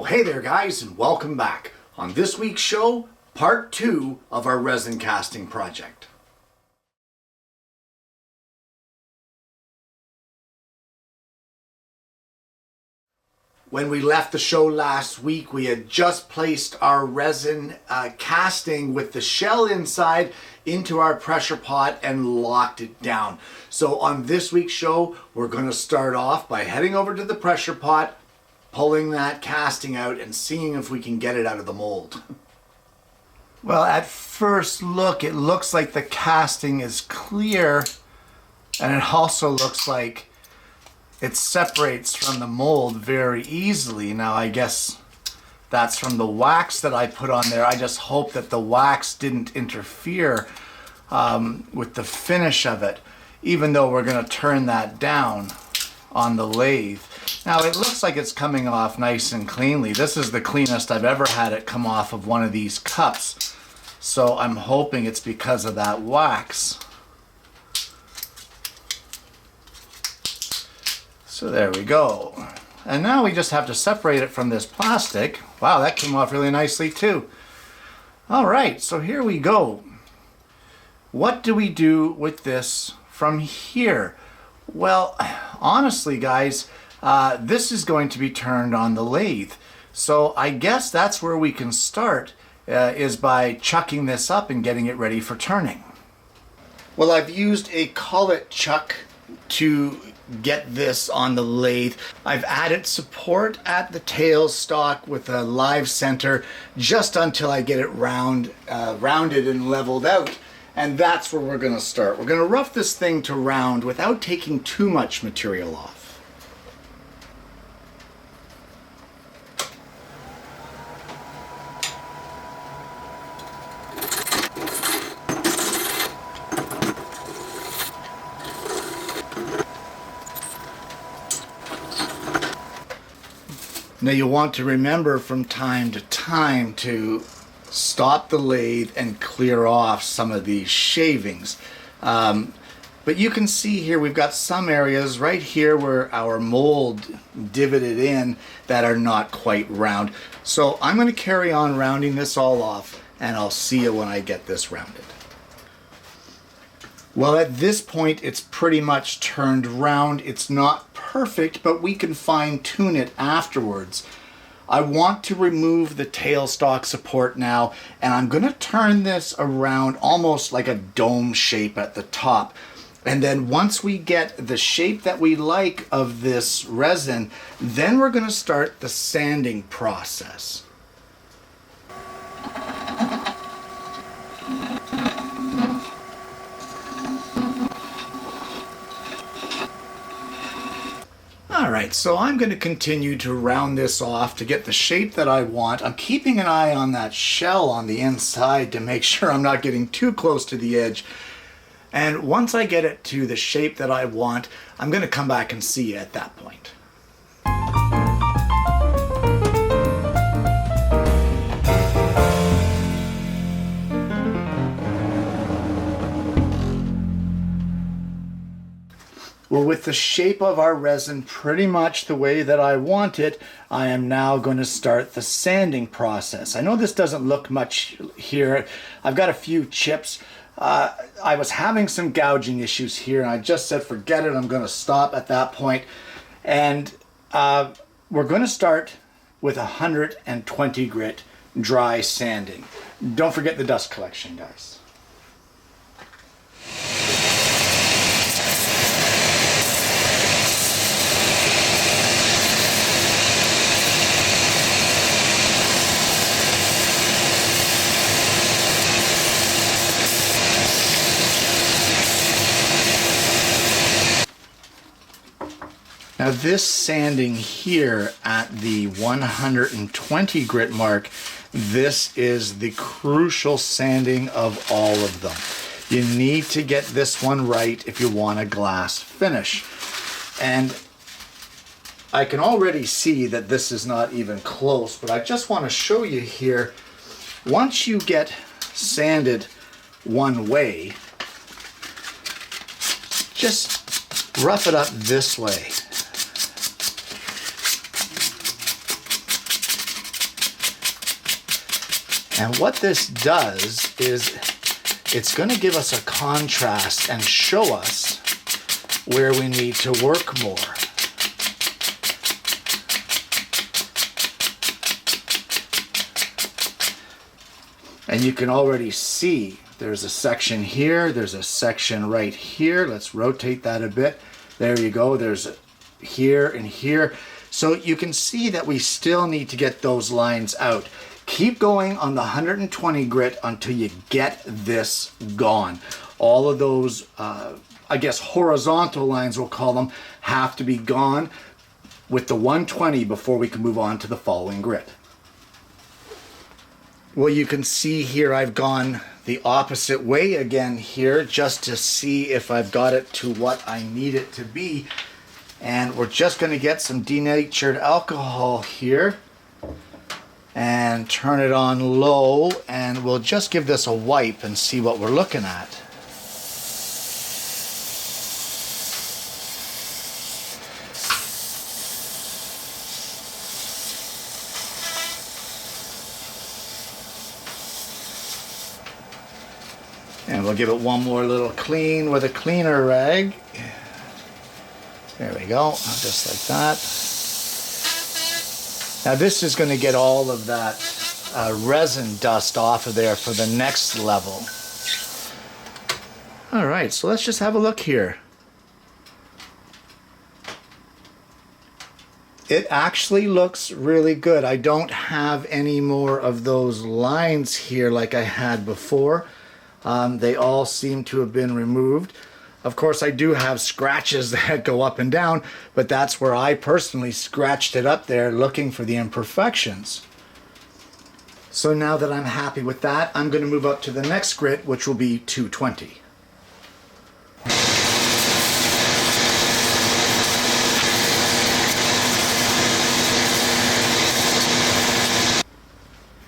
Hey there guys, and welcome back. On this week's show, part 2 of our resin casting project. When we left the show last week, we had just placed our resin casting with the shell inside into our pressure pot and locked it down. So on this week's show, we're going to start off by heading over to the pressure pot, pulling that casting out and seeing if we can get it out of the mold. Well, at first look, it looks like the casting is clear, and it also looks like it separates from the mold very easily. Now, I guess that's from the wax that I put on there. I just hope that the wax didn't interfere with the finish of it, even though we're going to turn that down on the lathe. Now, it looks like it's coming off nice and cleanly. This is the cleanest I've ever had it come off of one of these cups. So I'm hoping it's because of that wax. So there we go. And now we just have to separate it from this plastic. Wow, that came off really nicely too. All right, so here we go. What do we do with this from here? Well, honestly, guys, this is going to be turned on the lathe. So I guess that's where we can start, is by chucking this up and getting it ready for turning. Well, I've used a collet chuck to get this on the lathe. I've added support at the tailstock with a live center just until I get it rounded and leveled out. And that's where we're going to start. We're going to rough this thing to round without taking too much material off. Now you want to remember from time to time to stop the lathe and clear off some of these shavings. But you can see here we've got some areas right here where our mold divoted in that are not quite round. So I'm going to carry on rounding this all off, and I'll see you when I get this rounded. Well, at this point it's pretty much turned round. It's not perfect, but we can fine tune it afterwards. I want to remove the tailstock support now, and I'm going to turn this around almost like a dome shape at the top. And then once we get the shape that we like of this resin, then we're going to start the sanding process. Alright, so I'm going to continue to round this off to get the shape that I want. I'm keeping an eye on that shell on the inside to make sure I'm not getting too close to the edge. And once I get it to the shape that I want, I'm going to come back and see you at that point. Well, with the shape of our resin pretty much the way that I want it, I am now going to start the sanding process. I know this doesn't look much here. I've got a few chips. I was having some gouging issues here, and I just said forget it, I'm going to stop at that point. And we're going to start with 120 grit dry sanding. Don't forget the dust collection, guys. Now this sanding here at the 120 grit mark, this is the crucial sanding of all of them. You need to get this one right if you want a glass finish. And I can already see that this is not even close, but I just want to show you here, once you get sanded one way, just rough it up this way. And what this does is it's going to give us a contrast and show us where we need to work more. And you can already see there's a section here, there's a section right here. Let's rotate that a bit. There you go, there's here and here. So you can see that we still need to get those lines out. Keep going on the 120 grit until you get this gone. All of those, I guess horizontal lines we'll call them, have to be gone with the 120 before we can move on to the following grit. Well, you can see here I've gone the opposite way again here just to see if I've got it to what I need it to be. And we're just going to get some denatured alcohol here and turn it on low, and we'll just give this a wipe and see what we're looking at. And we'll give it one more little clean with a cleaner rag. There we go, just like that. Now this is going to get all of that resin dust off of there for the next level. All right, so let's just have a look here. It actually looks really good. I don't have any more of those lines here like I had before. They all seem to have been removed. Of course, I do have scratches that go up and down, but that's where I personally scratched it up there looking for the imperfections. So now that I'm happy with that, I'm going to move up to the next grit, which will be 220.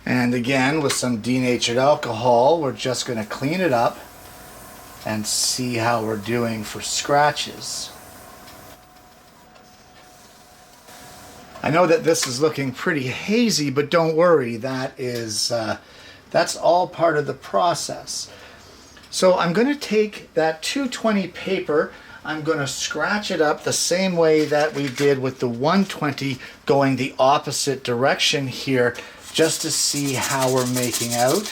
And again, with some denatured alcohol, we're just going to clean it up and see how we're doing for scratches. I know that this is looking pretty hazy, but don't worry, that's all part of the process. So I'm going to take that 220 paper, I'm going to scratch it up the same way that we did with the 120, going the opposite direction here, just to see how we're making out.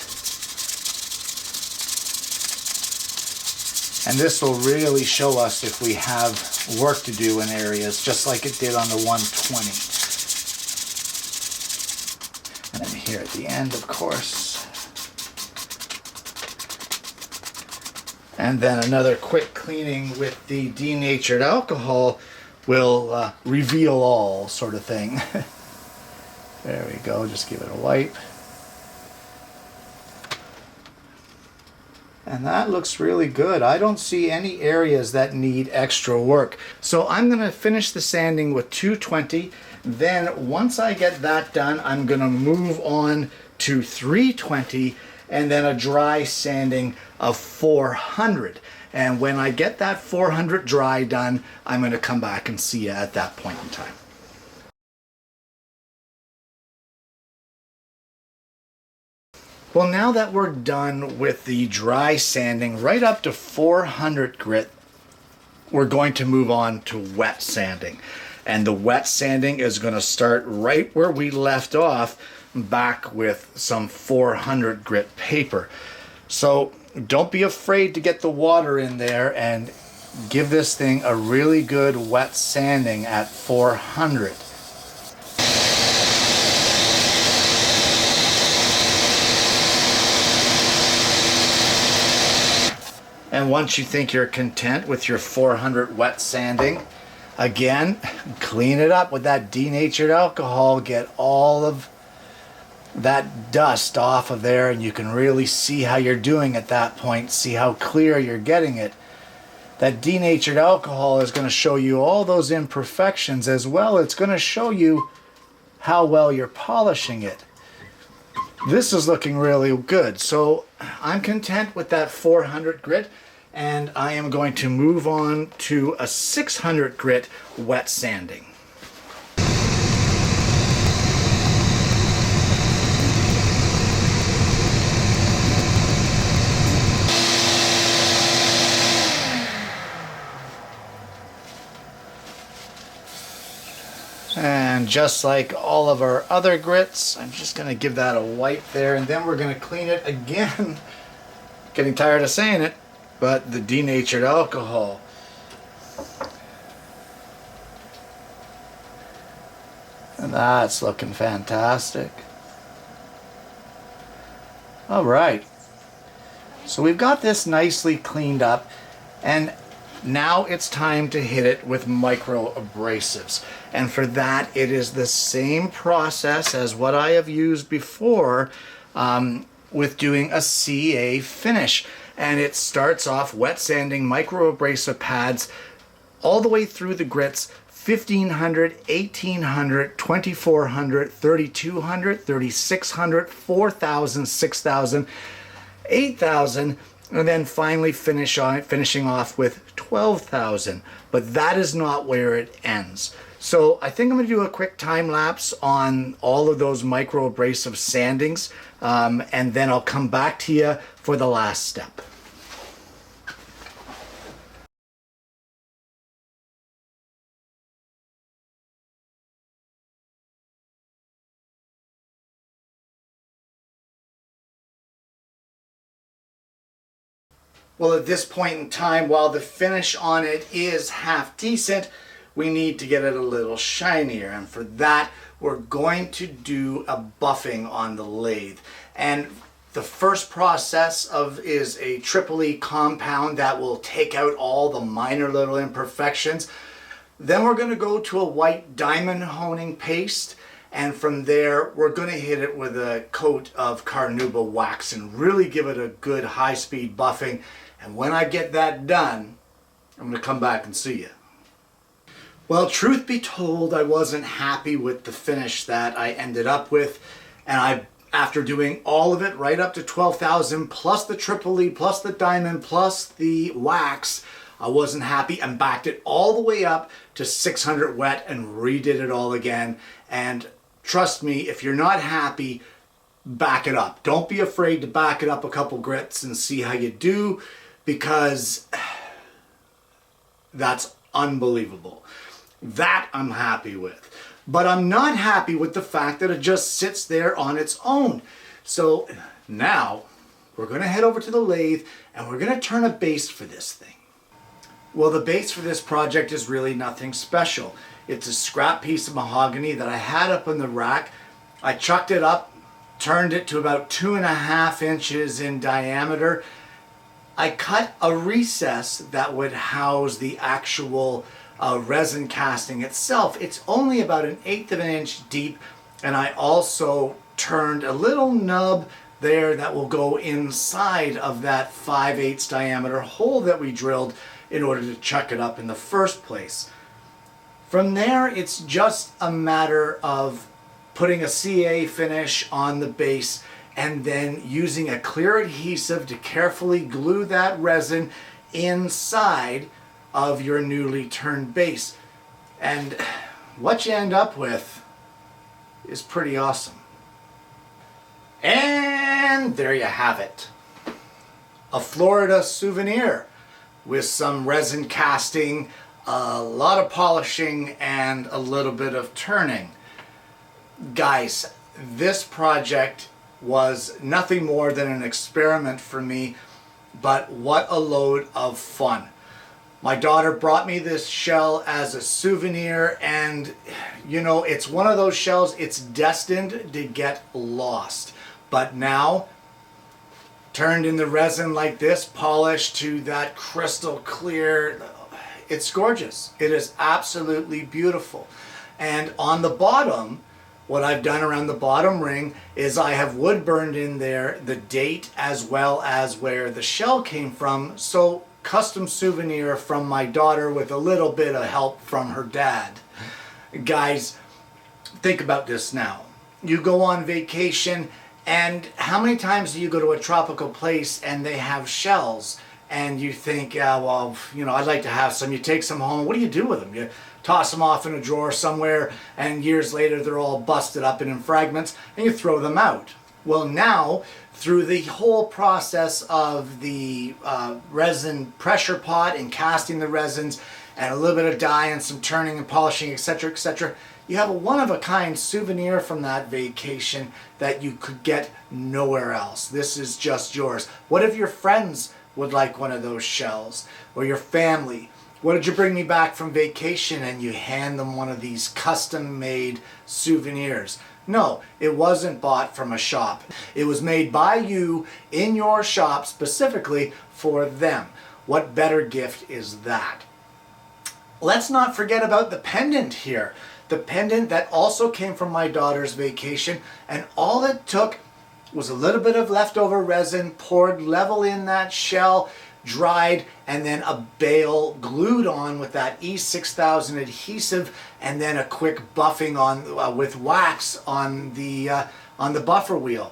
And this will really show us if we have work to do in areas, just like it did on the 120. And then here at the end, of course. And then another quick cleaning with the denatured alcohol will reveal all, sort of thing. There we go, just give it a wipe. And that looks really good. I don't see any areas that need extra work. So I'm going to finish the sanding with 220. Then once I get that done, I'm going to move on to 320 and then a dry sanding of 400. And when I get that 400 dry done, I'm going to come back and see you at that point in time. Well, now that we're done with the dry sanding right up to 400 grit, we're going to move on to wet sanding. And the wet sanding is going to start right where we left off, back with some 400 grit paper. So don't be afraid to get the water in there and give this thing a really good wet sanding at 400. And once you think you're content with your 400 wet sanding, again, clean it up with that denatured alcohol, get all of that dust off of there, and you can really see how you're doing at that point, see how clear you're getting it. That denatured alcohol is going to show you all those imperfections as well. It's going to show you how well you're polishing it. This is looking really good. So I'm content with that 400 grit, and I am going to move on to a 600 grit wet sanding. And just like all of our other grits, I'm just going to give that a wipe there, and then we're going to clean it again. Getting tired of saying it, but the denatured alcohol. And that's looking fantastic. All right. So we've got this nicely cleaned up, and now it's time to hit it with micro abrasives. And for that, it is the same process as what I have used before with doing a CA finish. And it starts off wet sanding micro abrasive pads all the way through the grits: 1500, 1800, 2400, 3200, 3600, 4000, 6000, 8000, and then finally finishing off with 12,000. But that is not where it ends. So I think I'm going to do a quick time lapse on all of those micro abrasive sandings, and then I'll come back to you for the last step. Well, at this point in time, while the finish on it is half decent, we need to get it a little shinier. And for that, we're going to do a buffing on the lathe. And the first process is a triple E compound that will take out all the minor little imperfections. Then we're going to go to a white diamond honing paste. And from there, we're going to hit it with a coat of carnauba wax and really give it a good high-speed buffing. And when I get that done, I'm going to come back and see you. Well, truth be told, I wasn't happy with the finish that I ended up with. And after doing all of it right up to 12,000, plus the triple E, plus the diamond, plus the wax, I wasn't happy and backed it all the way up to 600 wet and redid it all again. And trust me, if you're not happy, back it up. Don't be afraid to back it up a couple grits and see how you do, because that's unbelievable. That I'm happy with. But I'm not happy with the fact that it just sits there on its own. So now we're going to head over to the lathe and we're going to turn a base for this thing. Well, the base for this project is really nothing special. It's a scrap piece of mahogany that I had up in the rack. I chucked it up, turned it to about 2.5 inches in diameter. I cut a recess that would house the actual resin casting itself. It's only about 1/8 of an inch deep, and I also turned a little nub there that will go inside of that 5/8 diameter hole that we drilled in order to chuck it up in the first place. From there, it's just a matter of putting a CA finish on the base and then using a clear adhesive to carefully glue that resin inside of your newly turned base. And what you end up with is pretty awesome. And there you have it. A Florida souvenir with some resin casting, a lot of polishing, and a little bit of turning. Guys, this project was nothing more than an experiment for me, but what a load of fun. My daughter brought me this shell as a souvenir, and you know, it's one of those shells, it's destined to get lost. But now, turned in the resin like this, polished to that crystal clear, it's gorgeous. It is absolutely beautiful. And on the bottom, what I've done around the bottom ring is I have wood burned in there the date as well as where the shell came from. So custom souvenir from my daughter with a little bit of help from her dad. Guys, think about this now. You go on vacation, and how many times do you go to a tropical place and they have shells and you think, yeah, well, you know, I'd like to have some. You take some home. What do you do with them? You toss them off in a drawer somewhere, and years later they're all busted up and in fragments, and you throw them out. Well, now, through the whole process of the resin pressure pot and casting the resins and a little bit of dye and some turning and polishing, etc., etc., You have a one-of-a-kind souvenir from that vacation that you could get nowhere else. This is just yours. What if your friends would like one of those shells? Or your family? What did you bring me back from vacation? And you hand them one of these custom-made souvenirs. No, it wasn't bought from a shop. It was made by you in your shop specifically for them. What better gift is that? Let's not forget about the pendant here. The pendant that also came from my daughter's vacation, and all it took was a little bit of leftover resin poured level in that shell, dried, and then a bail glued on with that E6000 adhesive, and then a quick buffing on with wax on the buffer wheel.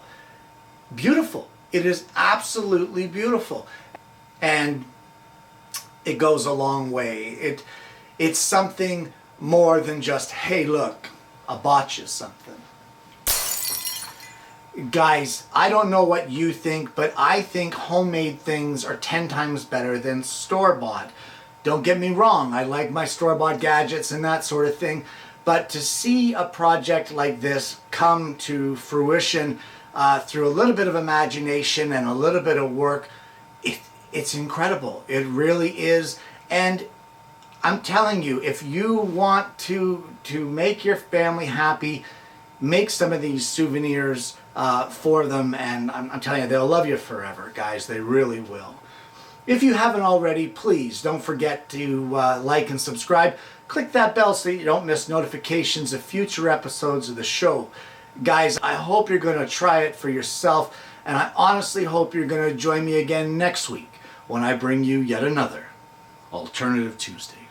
Beautiful. It is absolutely beautiful, and it goes a long way. It's something more than just, hey, look, I bought you something. Guys, I don't know what you think, but I think homemade things are 10 times better than store-bought. Don't get me wrong, I like my store-bought gadgets and that sort of thing, but to see a project like this come to fruition through a little bit of imagination and a little bit of work, it's incredible. It really is. And I'm telling you, if you want to make your family happy, make some of these souvenirs for them, and I'm telling you, they'll love you forever, guys. They really will. If you haven't already, please don't forget to like and subscribe. Click that bell so you don't miss notifications of future episodes of the show. Guys, I hope you're going to try it for yourself, and I honestly hope you're going to join me again next week when I bring you yet another Alternative Tuesdays.